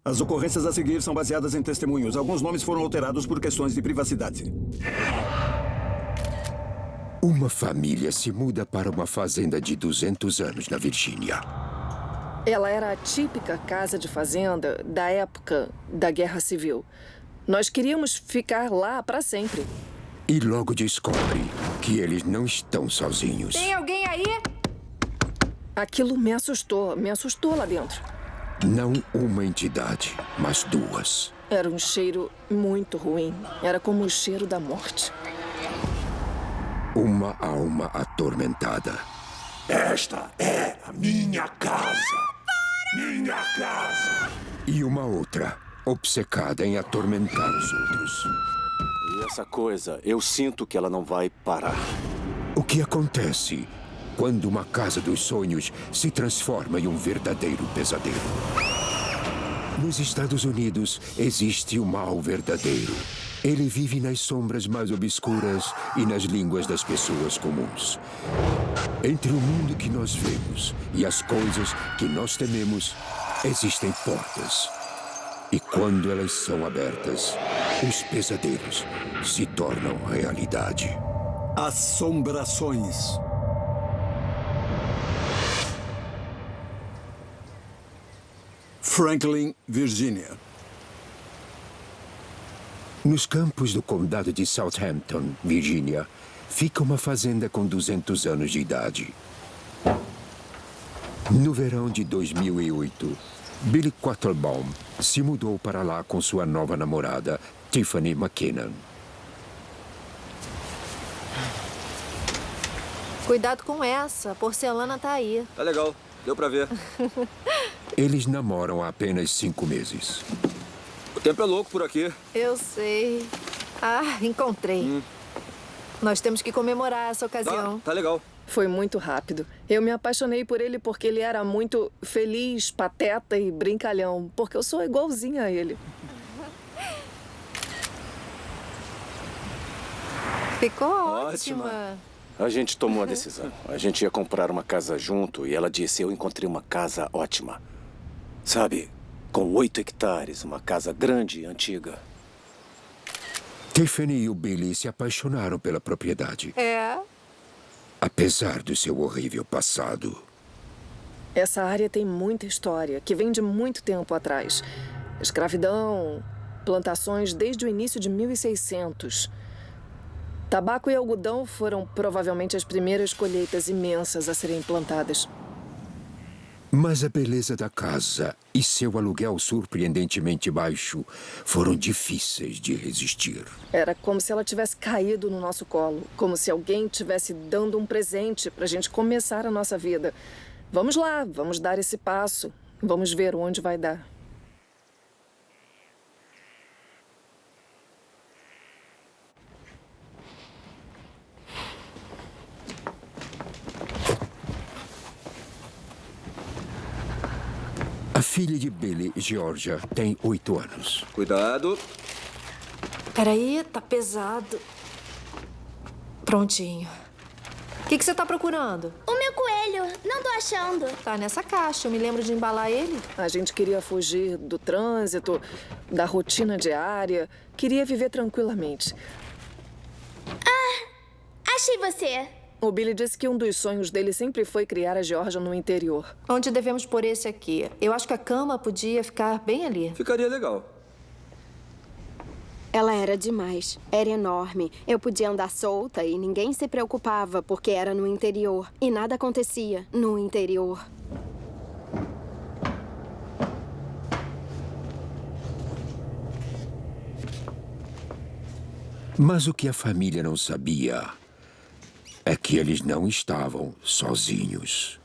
As ocorrências a seguir são baseadas em testemunhos. Alguns nomes foram alterados por questões de privacidade. Uma família se muda para uma fazenda de 200 anos na Virgínia. Ela era a típica casa de fazenda da época da Guerra Civil. Nós queríamos ficar lá para sempre. E logo descobre que eles não estão sozinhos. Tem alguém aí? Aquilo me assustou lá dentro. Não uma entidade, mas duas. Era um cheiro muito ruim. Era como o cheiro da morte. Uma alma atormentada. Esta é a minha casa. Minha casa. E uma outra, obcecada em atormentar os outros. E essa coisa, eu sinto que ela não vai parar. O que acontece quando uma casa dos sonhos se transforma em um verdadeiro pesadelo? Nos Estados Unidos existe o mal verdadeiro. Ele vive nas sombras mais obscuras e nas línguas das pessoas comuns. Entre o mundo que nós vemos e as coisas que nós tememos, existem portas. E quando elas são abertas, os pesadelos se tornam realidade. Assombrações. Franklin, Virgínia. Nos campos do condado de Southampton, Virgínia, fica uma fazenda com 200 anos de idade. No verão de 2008, Billy Quattlebaum se mudou para lá com sua nova namorada, Tiffany McKinnon. Cuidado com essa, a porcelana tá aí. Tá legal, deu pra ver. Eles namoram há apenas 5 meses. O tempo é louco por aqui. Eu sei. Ah, encontrei. Nós temos que comemorar essa ocasião. Tá legal. Foi muito rápido. Eu me apaixonei por ele porque ele era muito feliz, pateta e brincalhão. Porque eu sou igualzinha a ele. Ficou Ótima. ótima. A gente tomou a decisão. A gente ia comprar uma casa junto e ela disse, eu encontrei uma casa ótima. Sabe, com 8 hectares, uma casa grande e antiga. Tiffany e o Billy se apaixonaram pela propriedade. É. Apesar do seu horrível passado. Essa área tem muita história, que vem de muito tempo atrás. Escravidão, plantações desde o início de 1600. Tabaco e algodão foram provavelmente as primeiras colheitas imensas a serem plantadas. Mas a beleza da casa e seu aluguel surpreendentemente baixo foram difíceis de resistir. Era como se ela tivesse caído no nosso colo. Como se alguém tivesse dando um presente para a gente começar a nossa vida. Vamos lá, vamos dar esse passo. Vamos ver onde vai dar. A filha de Billy, Georgia, tem 8 anos. Cuidado. Peraí, tá pesado. Prontinho. O que você tá procurando? O meu coelho. Não tô achando. Tá nessa caixa. Eu me lembro de embalar ele. A gente queria fugir do trânsito, da rotina diária. Queria viver tranquilamente. Achei você. O Billy disse que um dos sonhos dele sempre foi criar a Georgia no interior. Onde devemos pôr esse aqui? Eu acho que a cama podia ficar bem ali. Ficaria legal. Ela era demais. Era enorme. Eu podia andar solta e ninguém se preocupava porque era no interior. E nada acontecia no interior. Mas o que a família não sabia é que eles não estavam sozinhos.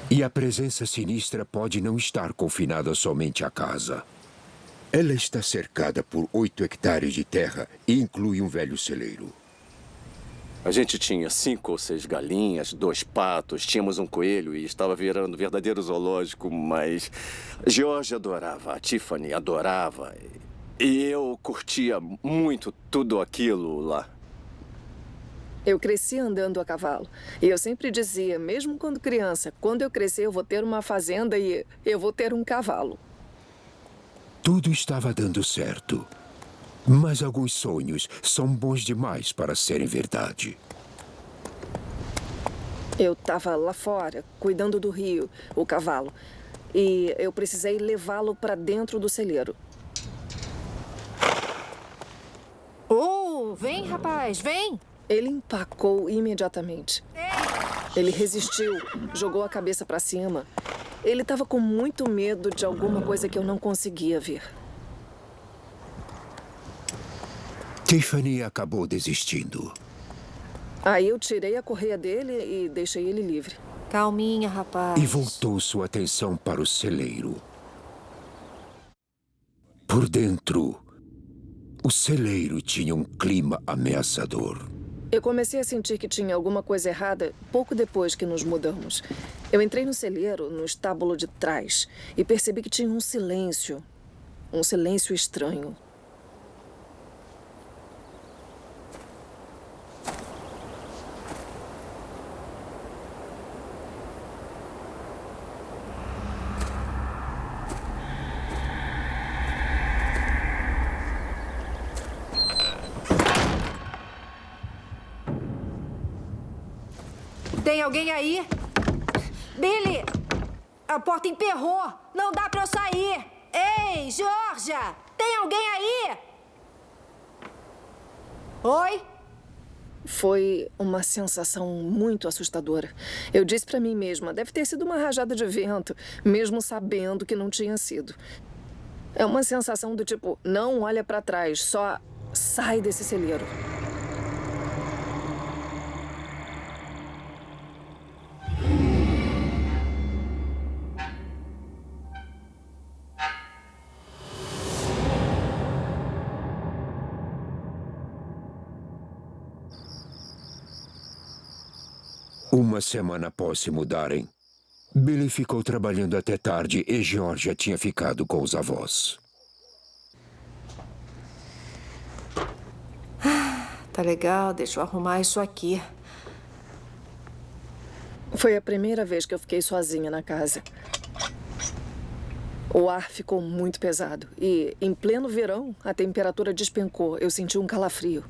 E a presença sinistra pode não estar confinada somente à casa. Ela está cercada por 8 hectares de terra e inclui um velho celeiro. A gente tinha 5 ou 6 galinhas, 2 patos, tínhamos um coelho e estava virando um verdadeiro zoológico, mas George adorava, a Tiffany adorava. E eu curtia muito tudo aquilo lá. Eu cresci andando a cavalo. E eu sempre dizia, mesmo quando criança, quando eu crescer eu vou ter uma fazenda e eu vou ter um cavalo. Tudo estava dando certo. Mas alguns sonhos são bons demais para serem verdade. Eu estava lá fora, cuidando do rio, o cavalo. E eu precisei levá-lo para dentro do celeiro. Vem, rapaz, vem! Ele empacou imediatamente. Ele resistiu, jogou a cabeça para cima. Ele estava com muito medo de alguma coisa que eu não conseguia ver. Tiffany acabou desistindo. Aí eu tirei a correia dele e deixei ele livre. Calminha, rapaz. E voltou sua atenção para o celeiro. Por dentro, o celeiro tinha um clima ameaçador. Eu comecei a sentir que tinha alguma coisa errada pouco depois que nos mudamos. Eu entrei no celeiro, no estábulo de trás, e percebi que tinha um silêncio estranho. Tem alguém aí? Billy! A porta emperrou! Não dá pra eu sair! Ei, Georgia! Tem alguém aí? Oi? Foi uma sensação muito assustadora. Eu disse pra mim mesma, deve ter sido uma rajada de vento, mesmo sabendo que não tinha sido. É uma sensação do tipo, não olha pra trás, só sai desse celeiro. Uma semana após se mudarem, Billy ficou trabalhando até tarde e Georgia tinha ficado com os avós. Tá legal, deixa eu arrumar isso aqui. Foi a primeira vez que eu fiquei sozinha na casa. O ar ficou muito pesado e, em pleno verão, a temperatura despencou. Eu senti um calafrio.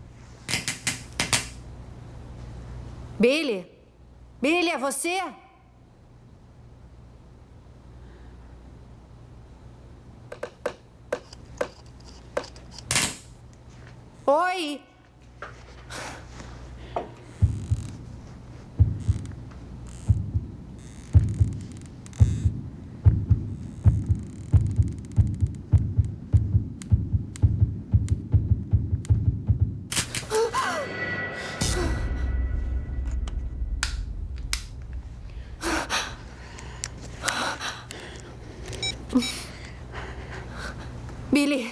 Billy? Billy, é você? Oi! Billy,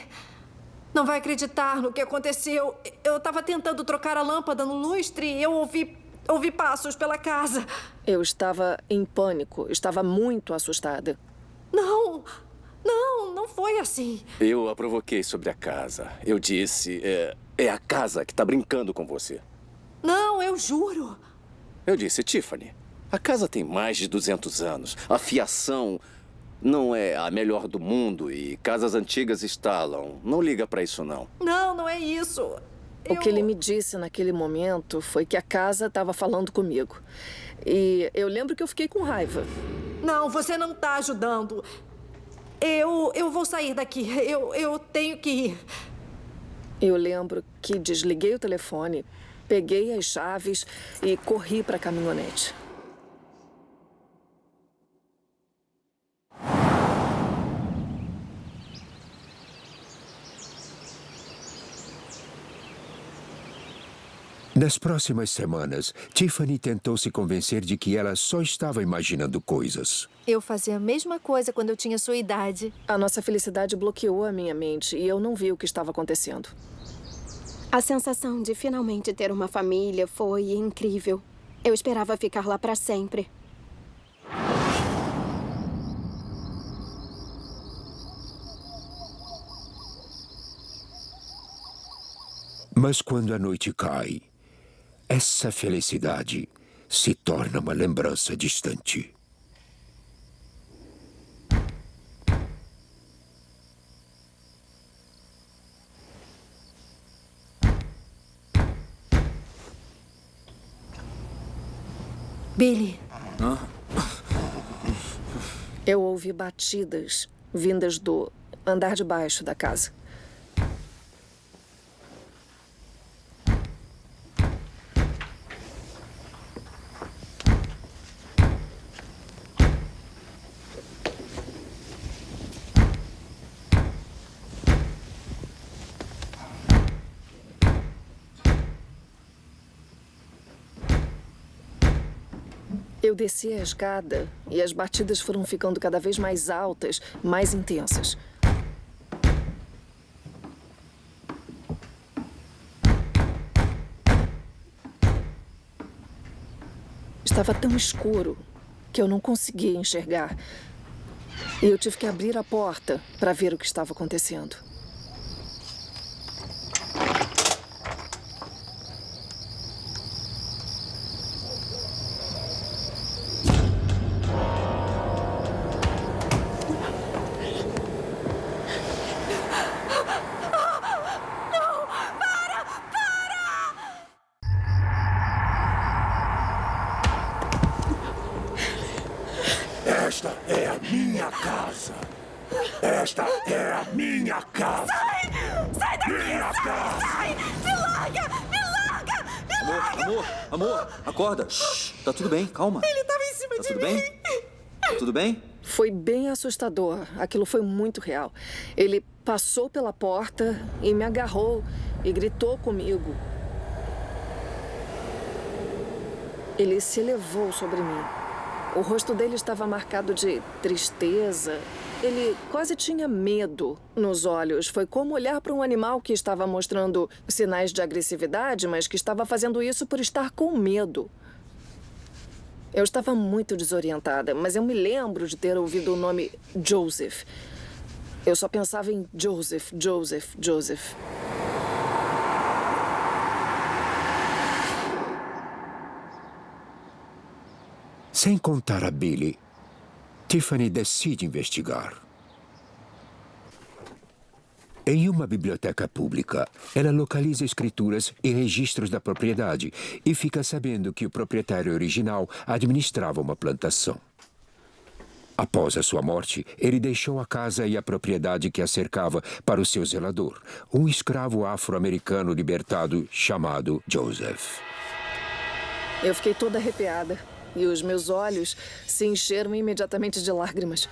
não vai acreditar no que aconteceu. Eu estava tentando trocar a lâmpada no lustre e eu ouvi passos pela casa. Eu estava em pânico, estava muito assustada. Não foi assim. Eu a provoquei sobre a casa. Eu disse, é a casa que está brincando com você. Não, eu juro. Eu disse, Tiffany, a casa tem mais de 200 anos. A fiação não é a melhor do mundo e casas antigas estalam. Não liga pra isso, não. Não é isso. O que ele me disse naquele momento foi que a casa estava falando comigo. E eu lembro que eu fiquei com raiva. Não, você não está ajudando. Eu vou sair daqui. Eu tenho que ir. Eu lembro que desliguei o telefone, peguei as chaves e corri para a caminhonete. Nas próximas semanas, Tiffany tentou se convencer de que ela só estava imaginando coisas. Eu fazia a mesma coisa quando eu tinha sua idade. A nossa felicidade bloqueou a minha mente e eu não vi o que estava acontecendo. A sensação de finalmente ter uma família foi incrível. Eu esperava ficar lá para sempre. Mas quando a noite cai, essa felicidade se torna uma lembrança distante. Billy. Eu ouvi batidas vindas do andar de baixo da casa. Eu desci a escada e as batidas foram ficando cada vez mais altas, mais intensas. Estava tão escuro que eu não conseguia enxergar. E eu tive que abrir a porta para ver o que estava acontecendo. Esta é a minha casa. Esta é a minha casa. Sai daqui! Minha casa. Sai! Me larga! Me larga! Me larga! Amor, acorda. Shhh, tá tudo bem, calma. Ele estava em cima Tá de tudo mim. bem? Tá tudo bem? Foi bem assustador. Aquilo foi muito real. Ele passou pela porta e me agarrou e gritou comigo. Ele se elevou sobre mim. O rosto dele estava marcado de tristeza. Ele quase tinha medo nos olhos. Foi como olhar para um animal que estava mostrando sinais de agressividade, mas que estava fazendo isso por estar com medo. Eu estava muito desorientada, mas eu me lembro de ter ouvido o nome Joseph. Eu só pensava em Joseph, Joseph, Joseph. Sem contar a Billy, Tiffany decide investigar. Em uma biblioteca pública, ela localiza escrituras e registros da propriedade e fica sabendo que o proprietário original administrava uma plantação. Após a sua morte, ele deixou a casa e a propriedade que a cercava para o seu zelador, um escravo afro-americano libertado chamado Joseph. Eu fiquei toda arrepiada e os meus olhos se encheram imediatamente de lágrimas.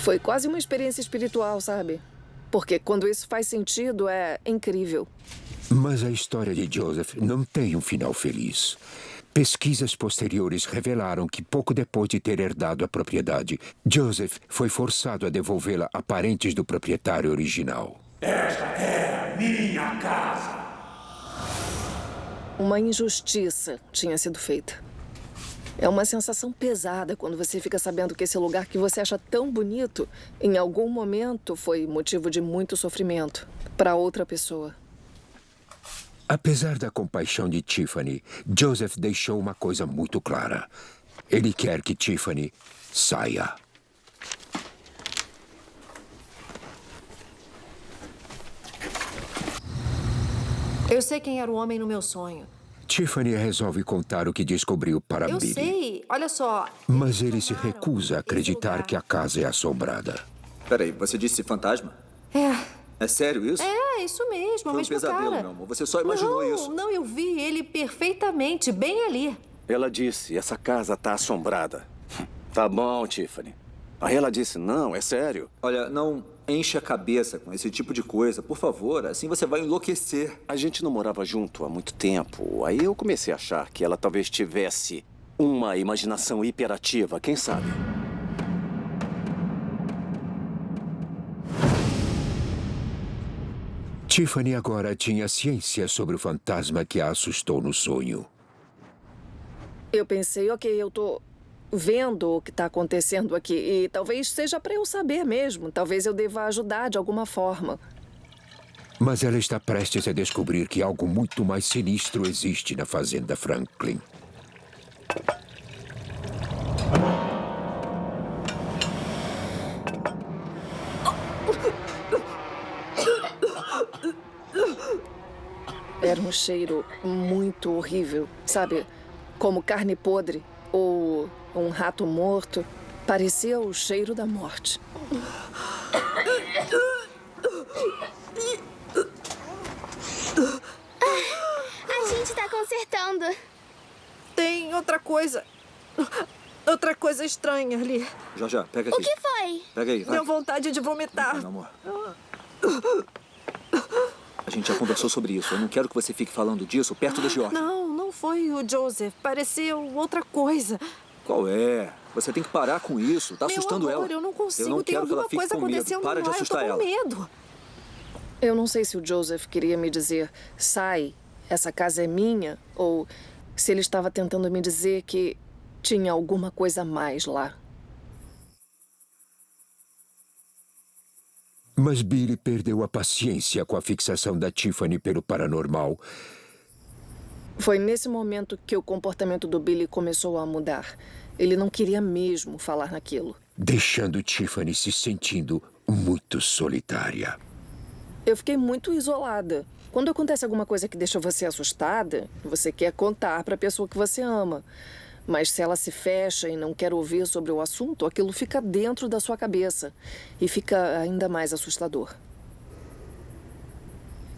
Foi quase uma experiência espiritual, sabe? Porque quando isso faz sentido, é incrível. Mas a história de Joseph não tem um final feliz. Pesquisas posteriores revelaram que pouco depois de ter herdado a propriedade, Joseph foi forçado a devolvê-la a parentes do proprietário original. Esta é a minha casa. Uma injustiça tinha sido feita. É uma sensação pesada quando você fica sabendo que esse lugar que você acha tão bonito, em algum momento foi motivo de muito sofrimento para outra pessoa. Apesar da compaixão de Tiffany, Joseph deixou uma coisa muito clara. Ele quer que Tiffany saia. Eu sei quem era o homem no meu sonho. Tiffany resolve contar o que descobriu para Eu Billy. sei. Olha só. Mas ele se recusa a acreditar que a casa é assombrada. Peraí, você disse fantasma? É sério isso? É, isso mesmo. Foi um Mas pro pesadelo, cara. meu amor. Você só imaginou isso. Não, eu vi ele perfeitamente, bem ali. Ela disse, essa casa tá assombrada. Tá bom, Tiffany. Aí ela disse, não, é sério. Olha, não enche a cabeça com esse tipo de coisa, por favor. Assim você vai enlouquecer. A gente não morava junto há muito tempo. Aí eu comecei a achar que ela talvez tivesse uma imaginação hiperativa, quem sabe? Tiffany agora tinha ciência sobre o fantasma que a assustou no sonho. Eu pensei, ok, eu tô vendo o que está acontecendo aqui e talvez seja para eu saber mesmo. Talvez eu deva ajudar de alguma forma. Mas ela está prestes a descobrir que algo muito mais sinistro existe na fazenda Franklin. Era um cheiro muito horrível, sabe? Como carne podre ou um rato morto. Parecia o cheiro da morte. A gente tá consertando. Tem outra coisa. Outra coisa estranha ali. Já, pega aqui. O que foi? Pega aí, vai. Deu vontade de vomitar. Vem cá, meu amor. A gente já conversou sobre isso. Eu não quero que você fique falando disso perto da Georgia. Não foi o Joseph. Pareceu outra coisa. Qual é? Você tem que parar com isso. Tá assustando Meu amor, ela. eu não consigo. Eu não Tem quero que ela alguma fique coisa com medo. acontecendo Para de lá. assustar eu tô ela. com medo. Eu não sei se o Joseph queria me dizer, sai, essa casa é minha, ou se ele estava tentando me dizer que tinha alguma coisa a mais lá. Mas Billy perdeu a paciência com a fixação da Tiffany pelo paranormal. Foi nesse momento que o comportamento do Billy começou a mudar. Ele não queria mesmo falar naquilo. Deixando Tiffany se sentindo muito solitária. Eu fiquei muito isolada. Quando acontece alguma coisa que deixa você assustada, você quer contar para a pessoa que você ama. Mas se ela se fecha e não quer ouvir sobre o assunto, aquilo fica dentro da sua cabeça. E fica ainda mais assustador.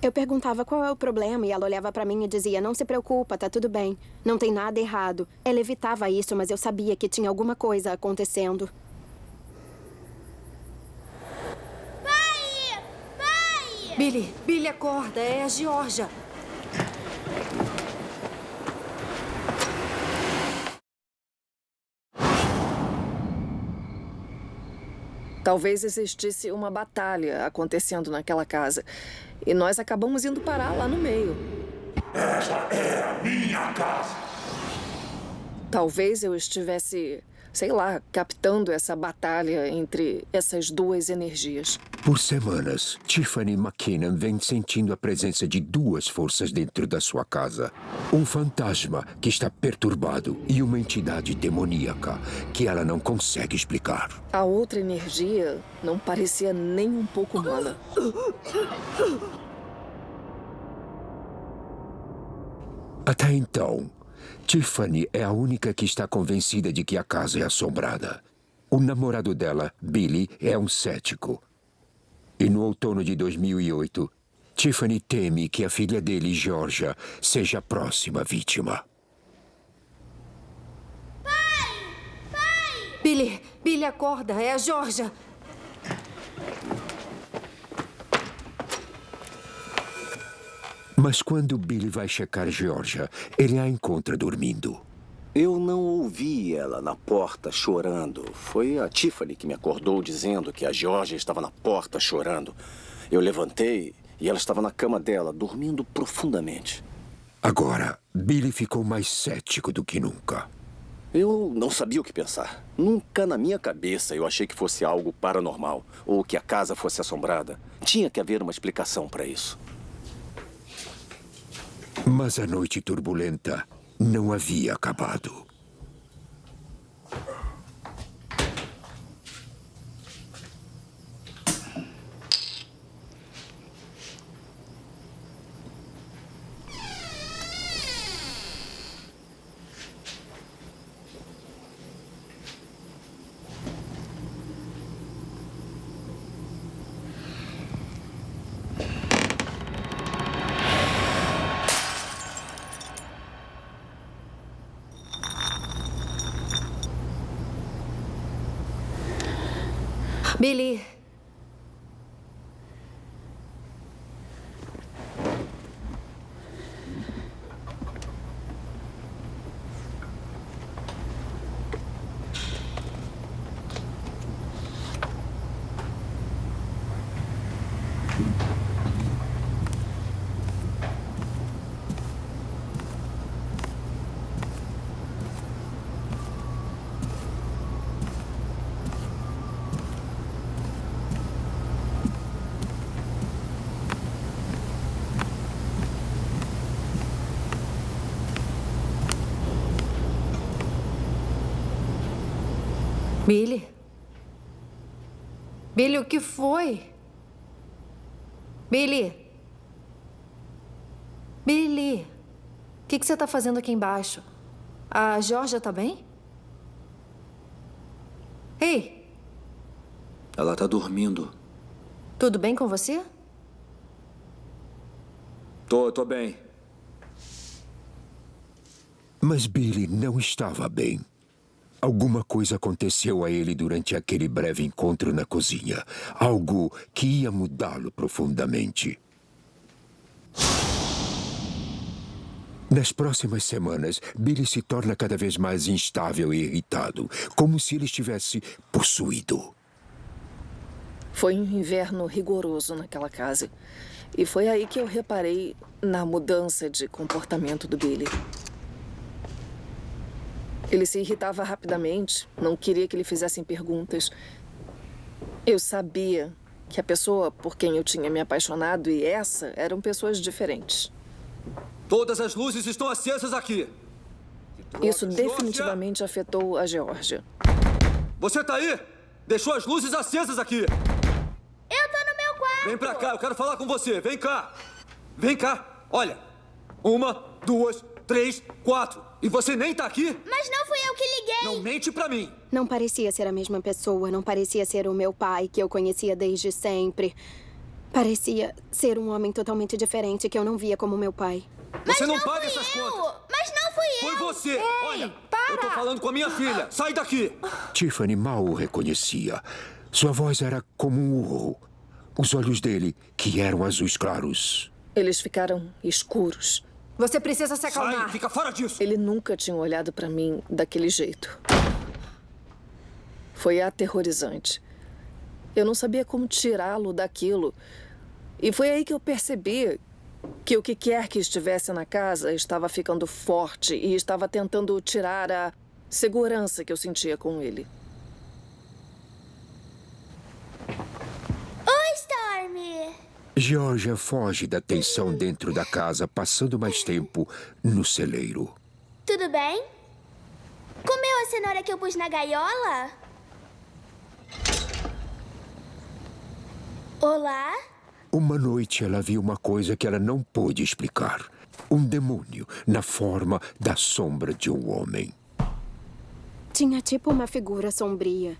Eu perguntava qual é o problema e ela olhava pra mim e dizia, não se preocupa, tá tudo bem. Não tem nada errado. Ela evitava isso, mas eu sabia que tinha alguma coisa acontecendo. Billy, acorda. É a Georgia. Talvez existisse uma batalha acontecendo naquela casa. E nós acabamos indo parar lá no meio. Essa é a minha casa. Talvez eu estivesse, sei lá, captando essa batalha entre essas duas energias. Por semanas, Tiffany McKinnon vem sentindo a presença de duas forças dentro da sua casa. Um fantasma que está perturbado e uma entidade demoníaca que ela não consegue explicar. A outra energia não parecia nem um pouco humana. Até então, Tiffany é a única que está convencida de que a casa é assombrada. O namorado dela, Billy, é um cético. E no outono de 2008, Tiffany teme que a filha dele, Georgia, seja a próxima vítima. Billy, acorda. É a Georgia. Mas quando Billy vai checar Georgia, ele a encontra dormindo. Eu não ouvi ela na porta chorando. Foi a Tiffany que me acordou dizendo que a Georgia estava na porta chorando. Eu levantei e ela estava na cama dela, dormindo profundamente. Agora, Billy ficou mais cético do que nunca. Eu não sabia o que pensar. Nunca na minha cabeça eu achei que fosse algo paranormal ou que a casa fosse assombrada. Tinha que haver uma explicação para isso. Mas a noite turbulenta não havia acabado. Billy. Billy? Billy, o que foi? Billy? Billy? O que você está fazendo aqui embaixo? A Georgia tá bem? Ei! Ela tá dormindo. Tudo bem com você? Tô bem. Mas Billy não estava bem. Alguma coisa aconteceu a ele durante aquele breve encontro na cozinha. Algo que ia mudá-lo profundamente. Nas próximas semanas, Billy se torna cada vez mais instável e irritado, como se ele estivesse possuído. Foi um inverno rigoroso naquela casa. E foi aí que eu reparei na mudança de comportamento do Billy. Ele se irritava rapidamente, não queria que lhe fizessem perguntas. Eu sabia que a pessoa por quem eu tinha me apaixonado e essa eram pessoas diferentes. Todas as luzes estão acesas aqui. Isso definitivamente afetou a Geórgia. Você tá aí? Deixou as luzes acesas aqui. Eu tô no meu quarto. Vem pra cá, eu quero falar com você. Vem cá. Vem cá. Olha. 1, 2, 3, 4. E você nem tá aqui? Mas não fui eu que liguei. Não mente pra mim. Não parecia ser a mesma pessoa. Não parecia ser o meu pai, que eu conhecia desde sempre. Parecia ser um homem totalmente diferente, que eu não via como meu pai. Você não paga essas contas. Mas não fui eu. Foi você. Ei, olha, para. eu tô falando com a minha filha. Sai daqui. Tiffany mal o reconhecia. Sua voz era como um urro. Os olhos dele, que eram azuis claros. Eles ficaram escuros. Você precisa se acalmar. Sai, fica fora disso. Ele nunca tinha olhado para mim daquele jeito. Foi aterrorizante. Eu não sabia como tirá-lo daquilo. E foi aí que eu percebi que o que quer que estivesse na casa estava ficando forte e estava tentando tirar a segurança que eu sentia com ele. Oi, Stormy. Georgia foge da tensão dentro da casa, passando mais tempo no celeiro. Tudo bem? Comeu a cenoura que eu pus na gaiola? Olá? Uma noite ela viu uma coisa que ela não pôde explicar. Um demônio na forma da sombra de um homem. Tinha tipo uma figura sombria.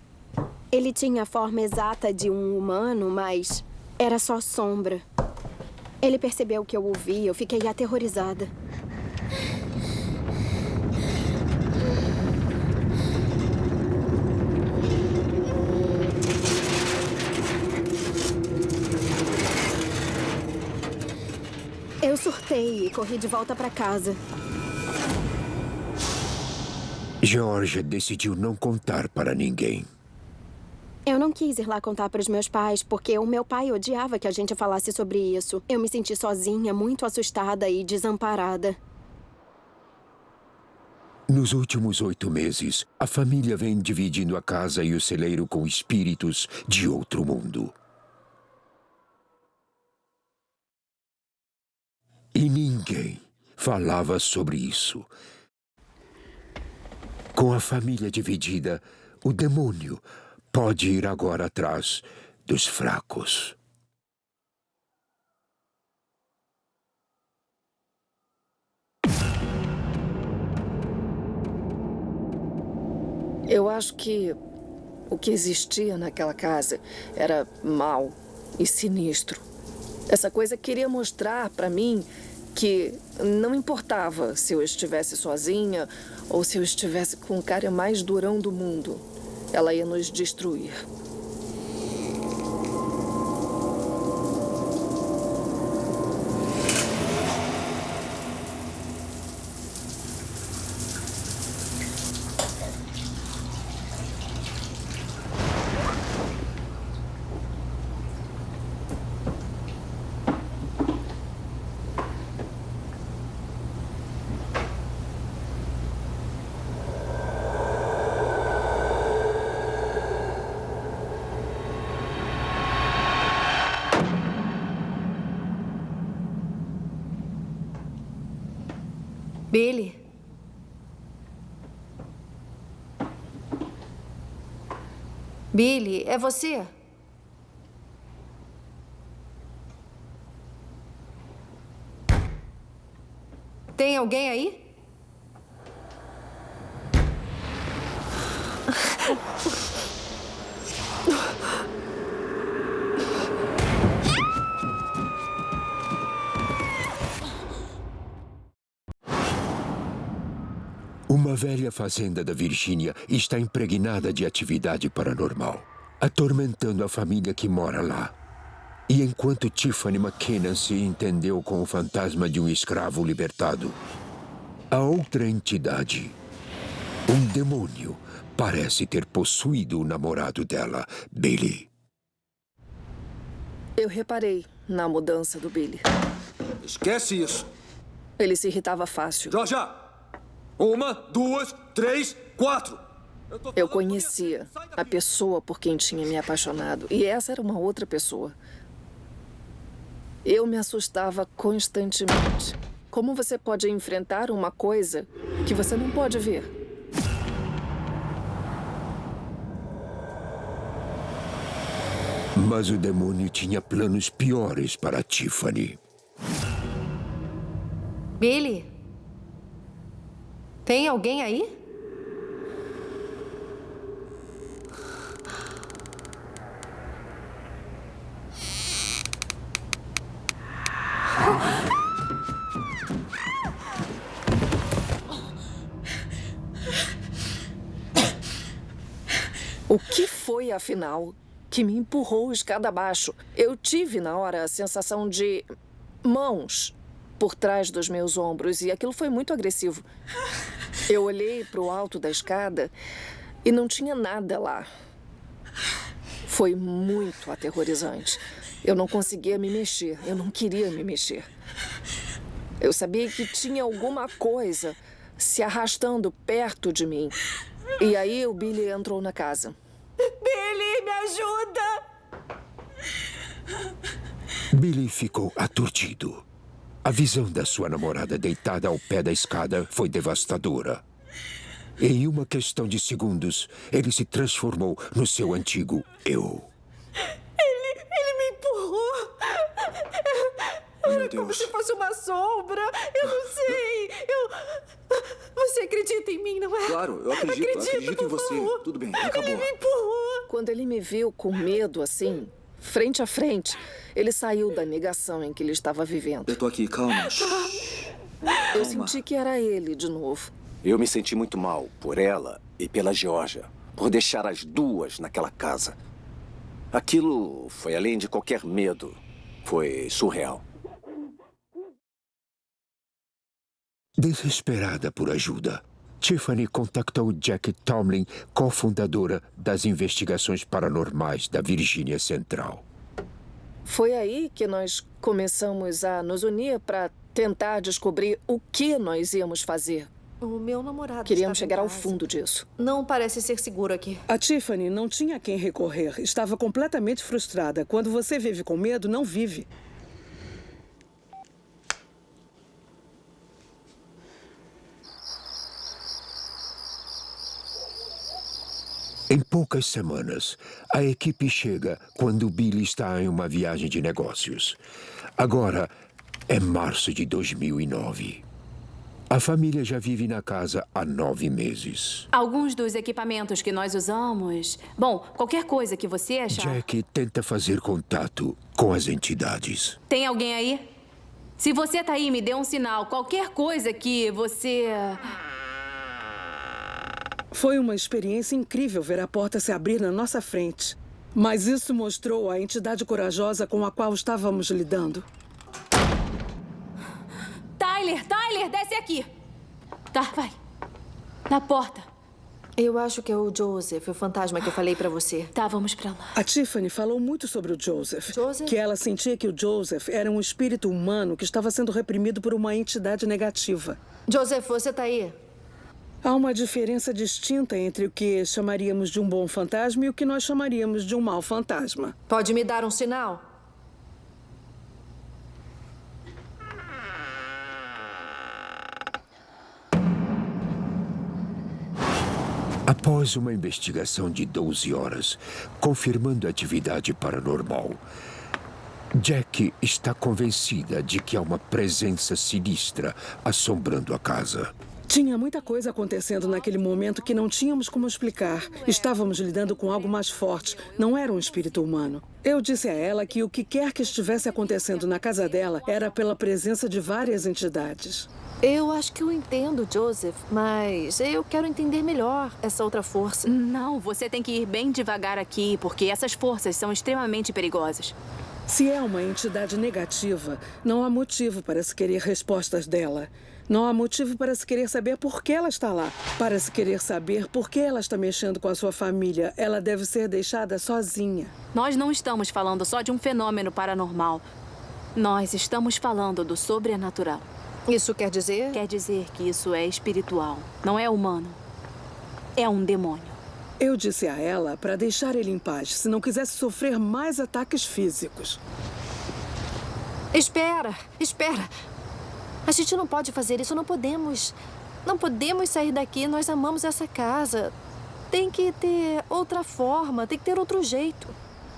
Ele tinha a forma exata de um humano, mas era só sombra. Ele percebeu que eu ouvi, eu fiquei aterrorizada. Eu surtei e corri de volta para casa. Georgia decidiu não contar para ninguém. Eu não quis ir lá contar para os meus pais, porque o meu pai odiava que a gente falasse sobre isso. Eu me senti sozinha, muito assustada e desamparada. Nos últimos 8 meses, a família vem dividindo a casa e o celeiro com espíritos de outro mundo. E ninguém falava sobre isso. Com a família dividida, o demônio pode ir agora atrás dos fracos. Eu acho que o que existia naquela casa era mau e sinistro. Essa coisa queria mostrar para mim que não importava se eu estivesse sozinha ou se eu estivesse com o cara mais durão do mundo. Ela ia nos destruir. Billy? Billy, é você? Tem alguém aí? Uma velha fazenda da Virgínia está impregnada de atividade paranormal, atormentando a família que mora lá. E enquanto Tiffany McKinnon se entendeu com o fantasma de um escravo libertado, a outra entidade, um demônio, parece ter possuído o namorado dela, Billy. Eu reparei na mudança do Billy. Esquece isso. Ele se irritava fácil. Já! 1, 2, 3, 4. Eu conhecia a pessoa por quem tinha me apaixonado. E essa era uma outra pessoa. Eu me assustava constantemente. Como você pode enfrentar uma coisa que você não pode ver? Mas o demônio tinha planos piores para Tiffany. Billy? Tem alguém aí? O que foi, afinal, que me empurrou escada abaixo? Eu tive, na hora, a sensação de mãos por trás dos meus ombros e aquilo foi muito agressivo. Eu olhei para o alto da escada e não tinha nada lá. Foi muito aterrorizante. Eu não conseguia me mexer, eu não queria me mexer. Eu sabia que tinha alguma coisa se arrastando perto de mim. E aí o Billy entrou na casa. Billy, me ajuda! Billy ficou aturdido. A visão da sua namorada deitada ao pé da escada foi devastadora. Em uma questão de segundos, ele se transformou no seu antigo eu. Ele me empurrou. Era como se fosse uma sombra. Eu não sei. Você acredita em mim, não é? Claro, eu acredito em você. Favor. Tudo bem, acabou. Ele me empurrou. Quando ele me viu com medo assim, frente a frente, ele saiu da negação em que ele estava vivendo. Eu tô aqui, calma. Eu senti que era ele de novo. Eu me senti muito mal por ela e pela Georgia, por deixar as duas naquela casa. Aquilo foi além de qualquer medo. Foi surreal. Desesperada por ajuda, Tiffany contactou Jack Tomlin, cofundadora das investigações paranormais da Virgínia Central. Foi aí que nós começamos a nos unir para tentar descobrir o que nós íamos fazer. O meu namorado Queríamos estava em chegar ao casa. fundo disso. Não parece ser seguro aqui. A Tiffany não tinha a quem recorrer. Estava completamente frustrada. Quando você vive com medo, não vive. Em poucas semanas, a equipe chega quando Billy está em uma viagem de negócios. Agora é março de 2009. A família já vive na casa há 9 meses. Alguns dos equipamentos que nós usamos... Bom, qualquer coisa que você achar... Jack tenta fazer contato com as entidades. Tem alguém aí? Se você tá aí, me dê um sinal. Qualquer coisa que você... Foi uma experiência incrível ver a porta se abrir na nossa frente. Mas isso mostrou a entidade corajosa com a qual estávamos lidando. Tyler, desce aqui. Tá, vai. Na porta. Eu acho que é o Joseph, o fantasma que eu falei pra você. Tá, vamos pra lá. A Tiffany falou muito sobre o Joseph. Joseph? Que ela sentia que o Joseph era um espírito humano que estava sendo reprimido por uma entidade negativa. Joseph, você tá aí? Há uma diferença distinta entre o que chamaríamos de um bom fantasma e o que nós chamaríamos de um mau fantasma. Pode me dar um sinal? A Após uma investigação de 12 horas, confirmando a atividade paranormal, Jack está convencida de que há uma presença sinistra assombrando a casa. Tinha muita coisa acontecendo naquele momento que não tínhamos como explicar. Estávamos lidando com algo mais forte, não era um espírito humano. Eu disse a ela que o que quer que estivesse acontecendo na casa dela era pela presença de várias entidades. Eu acho que eu entendo, Joseph, mas eu quero entender melhor essa outra força. Não, você tem que ir bem devagar aqui, porque essas forças são extremamente perigosas. Se é uma entidade negativa, não há motivo para se querer respostas dela. Não há motivo para se querer saber por que ela está lá. Para se querer saber por que ela está mexendo com a sua família, ela deve ser deixada sozinha. Nós não estamos falando só de um fenômeno paranormal. Nós estamos falando do sobrenatural. Isso quer dizer? Quer dizer que isso é espiritual, não é humano. É um demônio. Eu disse a ela para deixar ele em paz, se não quisesse sofrer mais ataques físicos. Espera. A gente não pode fazer isso, não podemos. Não podemos sair daqui, nós amamos essa casa. Tem que ter outra forma, tem que ter outro jeito.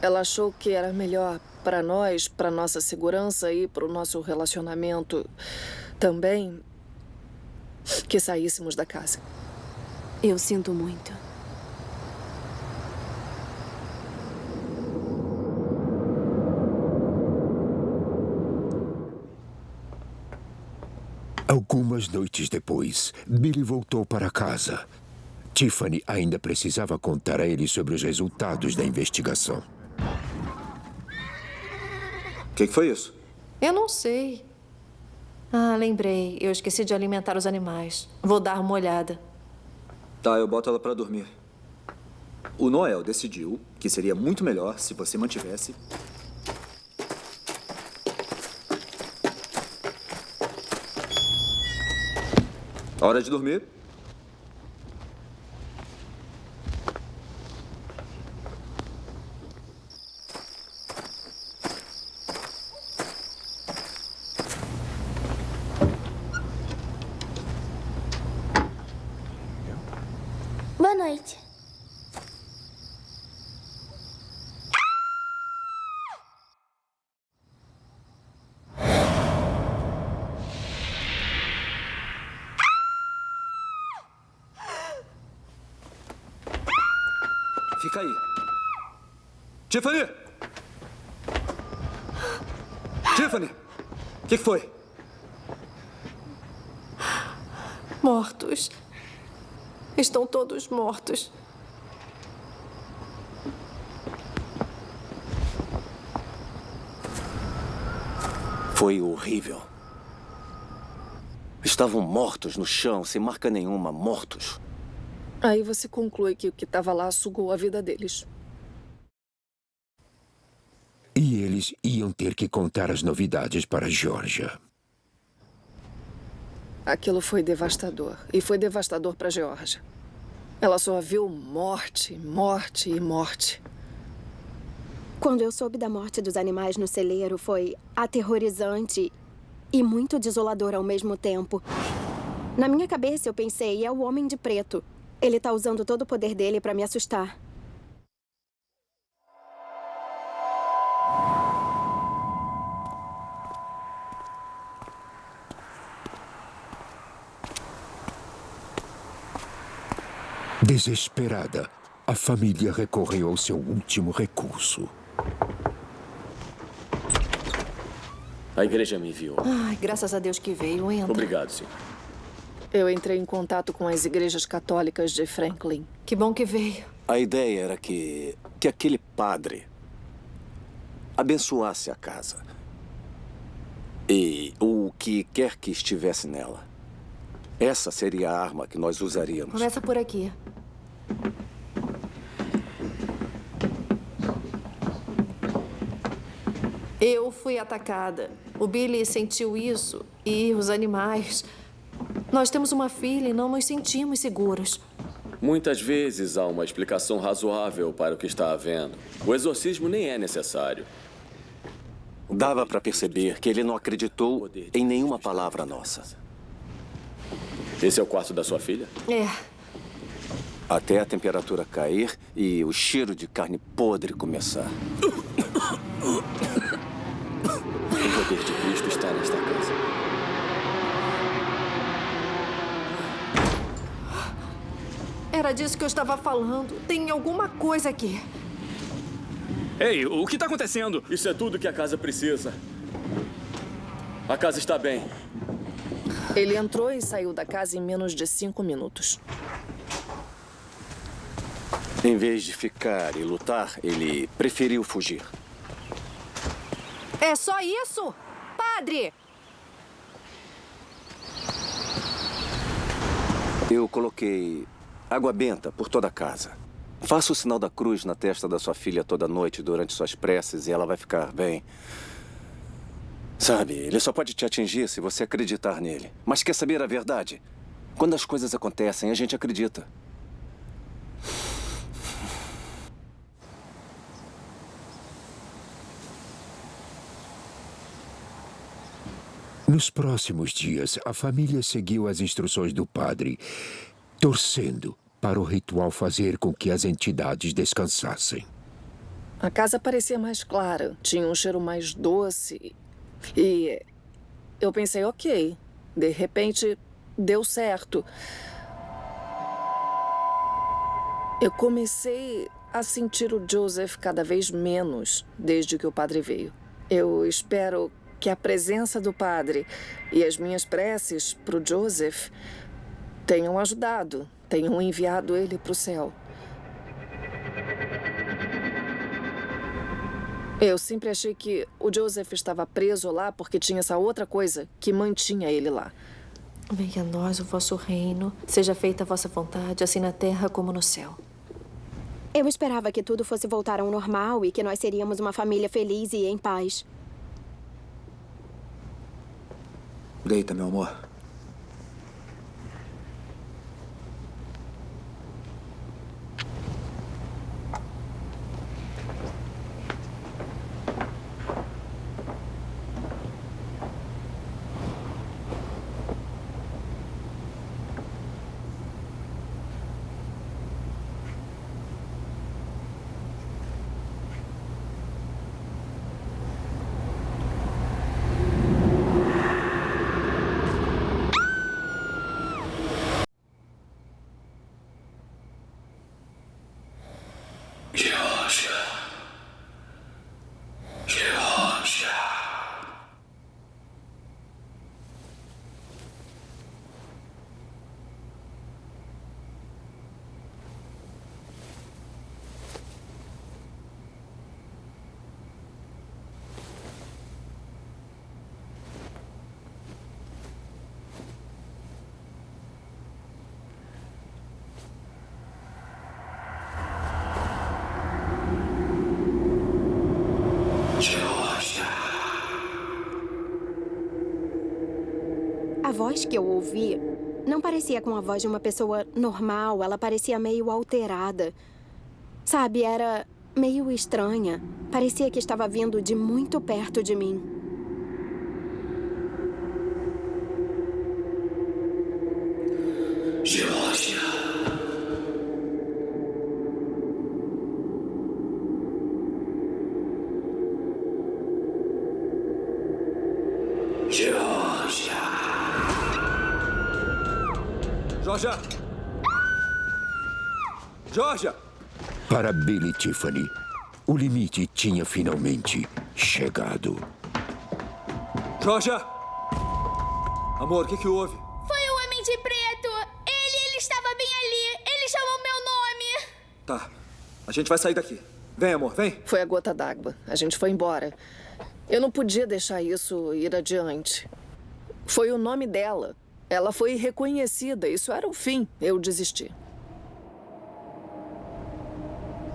Ela achou que era melhor para nós, para nossa segurança e para o nosso relacionamento também, que saíssemos da casa. Eu sinto muito. Algumas noites depois, Billy voltou para casa. Tiffany ainda precisava contar a ele sobre os resultados da investigação. O que foi isso? Eu não sei. Ah, lembrei. Eu esqueci de alimentar os animais. Vou dar uma olhada. Tá, eu boto ela pra dormir. O Noel decidiu que seria muito melhor se você mantivesse... Hora de dormir. Boa noite. Fica aí. Tiffany! Tiffany! O que foi? Mortos. Estão todos mortos. Foi horrível. Estavam mortos no chão, sem marca nenhuma, mortos. Aí você conclui que o que estava lá sugou a vida deles. E eles iam ter que contar as novidades para Georgia. Aquilo foi devastador. E foi devastador para Georgia. Ela só viu morte, morte e morte. Quando eu soube da morte dos animais no celeiro, foi aterrorizante e muito desolador ao mesmo tempo. Na minha cabeça, eu pensei, é o Homem de Preto. Ele tá usando todo o poder dele para me assustar. Desesperada, a família recorreu ao seu último recurso. A igreja me enviou. Ai, graças a Deus que veio. Entra. Obrigado, sim. Eu entrei em contato com as igrejas católicas de Franklin. Que bom que veio. A ideia era que aquele padre abençoasse a casa. E o que quer que estivesse nela. Essa seria a arma que nós usaríamos. Começa por aqui. Eu fui atacada. O Billy sentiu isso. E os animais. Nós temos uma filha e não nos sentimos seguros. Muitas vezes há uma explicação razoável para o que está havendo. O exorcismo nem é necessário. Dava para perceber que ele não acreditou em nenhuma palavra nossa. Esse é o quarto da sua filha? É. Até a temperatura cair e o cheiro de carne podre começar. O poder de Cristo está nesta casa. Era disso que eu estava falando. Tem alguma coisa aqui. Ei, o que está acontecendo? Isso é tudo que a casa precisa. A casa está bem. Ele entrou e saiu da casa em menos de 5 minutos. Em vez de ficar e lutar, ele preferiu fugir. É só isso? Padre! Eu coloquei água benta por toda a casa. Faça o sinal da cruz na testa da sua filha toda noite durante suas preces e ela vai ficar bem. Sabe, ele só pode te atingir se você acreditar nele. Mas quer saber a verdade? Quando as coisas acontecem, a gente acredita. Nos próximos dias, a família seguiu as instruções do padre, torcendo para o ritual fazer com que as entidades descansassem. A casa parecia mais clara, tinha um cheiro mais doce. E eu pensei, ok, de repente deu certo. Eu comecei a sentir o Joseph cada vez menos desde que o padre veio. Eu espero que a presença do padre e as minhas preces para o Joseph tenham ajudado, tenham enviado ele para o céu. Eu sempre achei que o Joseph estava preso lá porque tinha essa outra coisa que mantinha ele lá. Venha a nós o vosso reino, seja feita a vossa vontade, assim na terra como no céu. Eu esperava que tudo fosse voltar ao normal e que nós seríamos uma família feliz e em paz. Deita, meu amor. A voz que eu ouvi não parecia com a voz de uma pessoa normal. Ela parecia meio alterada. Sabe, era meio estranha. Parecia que estava vindo de muito perto de mim. Geórgia. Geórgia. Geórgia! Geórgia! Para Billy e Tiffany, o limite tinha finalmente chegado. Geórgia! Amor, o que houve? Foi o Homem de Preto. Ele estava bem ali. Ele chamou meu nome. Tá, a gente vai sair daqui. Vem, amor, vem. Foi a gota d'água. A gente foi embora. Eu não podia deixar isso ir adiante. Foi o nome dela. Ela foi reconhecida. Isso era o fim. Eu desisti.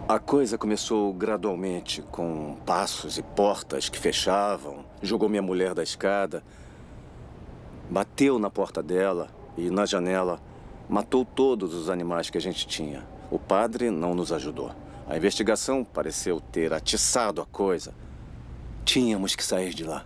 A coisa começou gradualmente, com passos e portas que fechavam. Jogou minha mulher da escada. Bateu na porta dela e, na janela, matou todos os animais que a gente tinha. O padre não nos ajudou. A investigação pareceu ter atiçado a coisa. Tínhamos que sair de lá.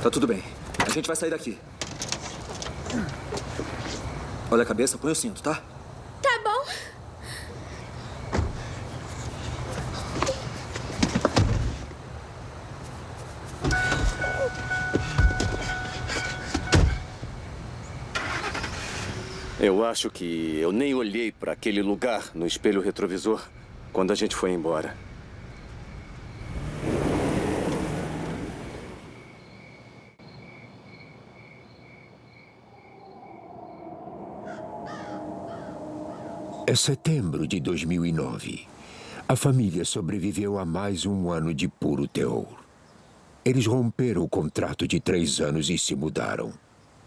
Tá tudo bem. A gente vai sair daqui. Olha a cabeça, põe o cinto, tá? Tá bom. Eu acho que eu nem olhei para aquele lugar no espelho retrovisor quando a gente foi embora. É setembro de 2009. A família sobreviveu a mais um ano de puro terror. Eles romperam o contrato de 3 anos e se mudaram.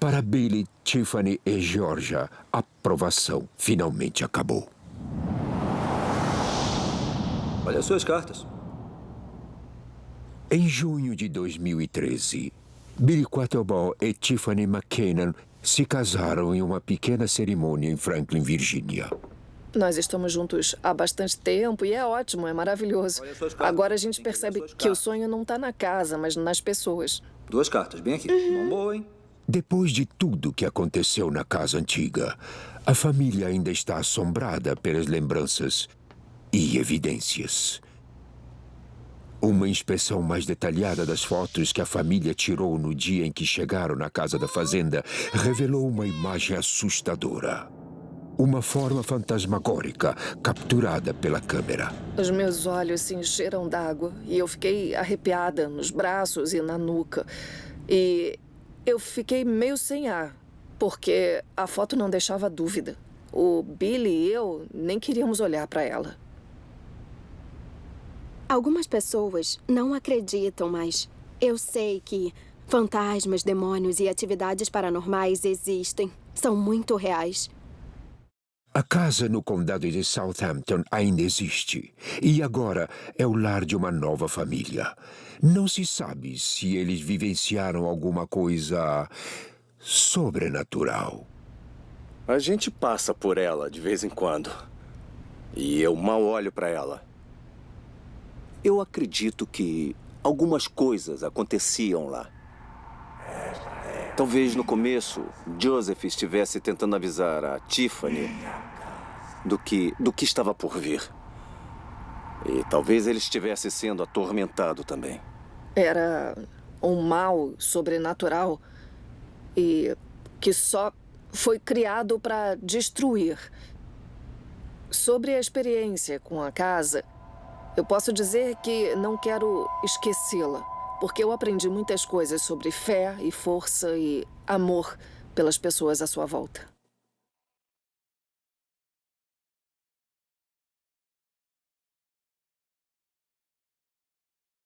Para Billy, Tiffany e Georgia, a provação finalmente acabou. Olha as suas cartas. Em junho de 2013, Billy Quattlebaum e Tiffany McKinnon se casaram em uma pequena cerimônia em Franklin, Virgínia. Nós estamos juntos há bastante tempo e é ótimo, é maravilhoso. Agora a gente percebe que o sonho não está na casa, mas nas pessoas. 2 cartas, bem aqui. Mão boa, hein? Depois de tudo que aconteceu na casa antiga, a família ainda está assombrada pelas lembranças e evidências. Uma inspeção mais detalhada das fotos que a família tirou no dia em que chegaram na casa da fazenda revelou uma imagem assustadora. Uma forma fantasmagórica capturada pela câmera. Os meus olhos se encheram d'água e eu fiquei arrepiada nos braços e na nuca. E eu fiquei meio sem ar, porque a foto não deixava dúvida. O Billy e eu nem queríamos olhar para ela. Algumas pessoas não acreditam, mas eu sei que fantasmas, demônios e atividades paranormais existem. São muito reais. A casa no condado de Southampton ainda existe. E agora é o lar de uma nova família. Não se sabe se eles vivenciaram alguma coisa sobrenatural. A gente passa por ela de vez em quando. E eu mal olho para ela. Eu acredito que algumas coisas aconteciam lá. Talvez no começo, Joseph estivesse tentando avisar a Tiffany do que estava por vir. E talvez ele estivesse sendo atormentado também. Era um mal sobrenatural e que só foi criado para destruir. Sobre a experiência com a casa, eu posso dizer que não quero esquecê-la, porque eu aprendi muitas coisas sobre fé e força e amor pelas pessoas à sua volta.